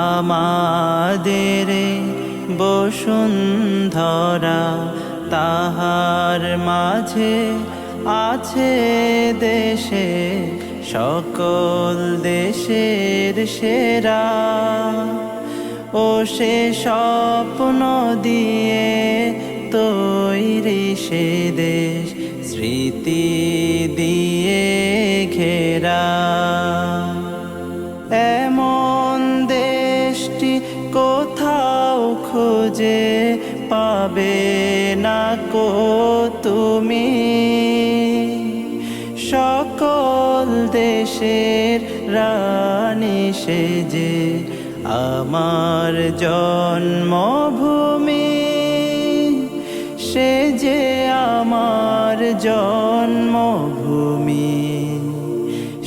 আমাদের বসুন্ধরা, তাহার মাঝে আছে দেশে সকল দেশের সেরা। ও সে স্বপ্ন দিয়ে তৈরি সে দেশ, স্মৃতি দিয়ে ঘেরা। এমন দেশটি কোথাও খুঁজে পাবে না কো তুমি। সকল দেশের রানী সেজে আমার জন্মভূমি, সে যে আমার জন্মভূমি,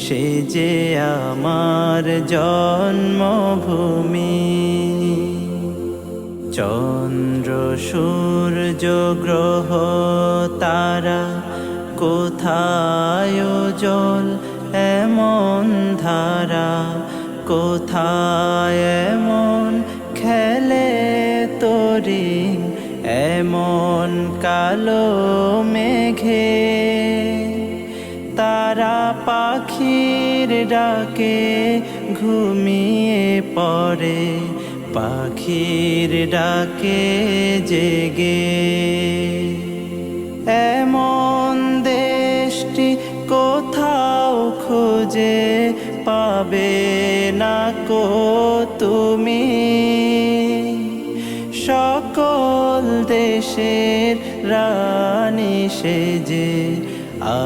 সে যে আমার জন্মভূমি। চন্দ্র সূর্য গ্রহ তারা কোথায় জল এমন ধারা, কোথায় এমন খেলে তরি, এমন কালো মেঘে। তারা পাখির ডাকে ঘুমিয়ে পড়ে, পাখির ডাকে জেগে। এমন দেশটি কোথাও খুঁজে পাবে না কো তুমি। সকল দেশের রানী সেজে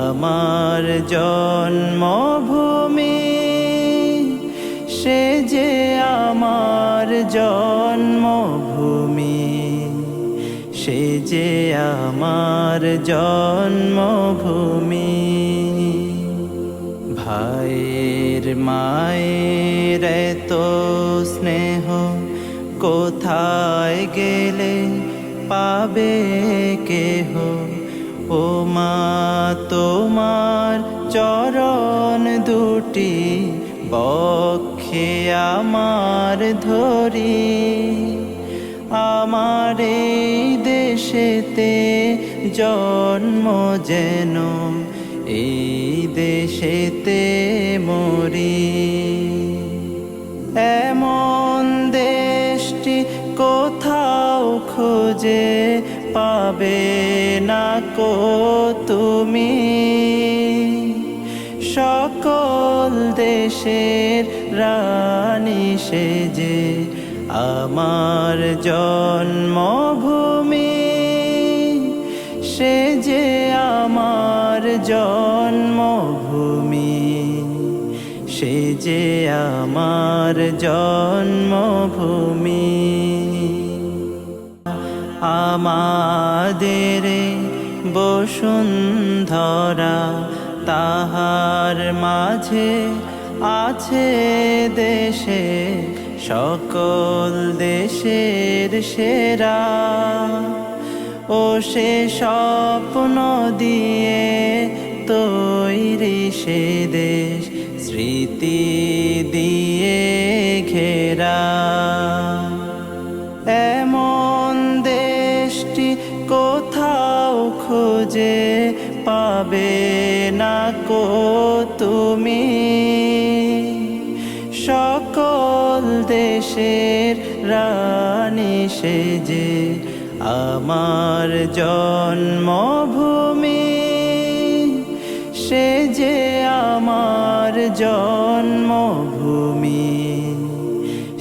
আমার জন্মভূমি, সে যে আমার জন্মভূমি, সে যে আমার জন্মভূমি। ভাইয়ের মায়ের এত স্নেহ কোথায় গেলে পাবে কেহ। ও মা তোমার চরণ দুটি বক্ষে আমার ধরি। আমার এই দেশেতে জন্ম যেন এই দেশেতে মরি। এমন দেশটি কোথাও খুঁজে পাবে না কো তুমি। সকল দেশের রানী সেজে আমার জন্মভূমি, সে যে আমার জন্মভূমি, সে যে আমার জন্মভূমি। আমাদের বসুন্ধরা, তাহার মাঝে আছে দেশে সকল দেশের সেরা। ও সে স্বপ্ন দিয়ে তৈরি সে দেশ, স্মৃতি দিয়ে ঘেরা। এমন দেশটি কোথাও খুঁজে পাবে না কো তুমি। সকল দেশের রানী সেজে আমার জন্মভূমি, সে যে আমার জন্মভূমি,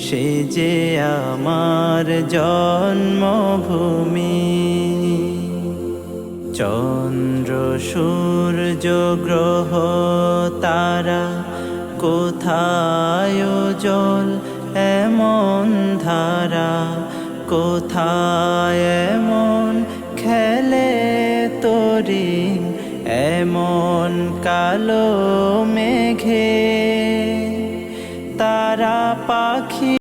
সে যে আমার জন্মভূমি। চন্দ্র সূর্য গ্রহ তারা কোথায় জল এমন ধারা, কোথায় এমন খেলে তরি, এমন কালো মেঘে। তারা পাখি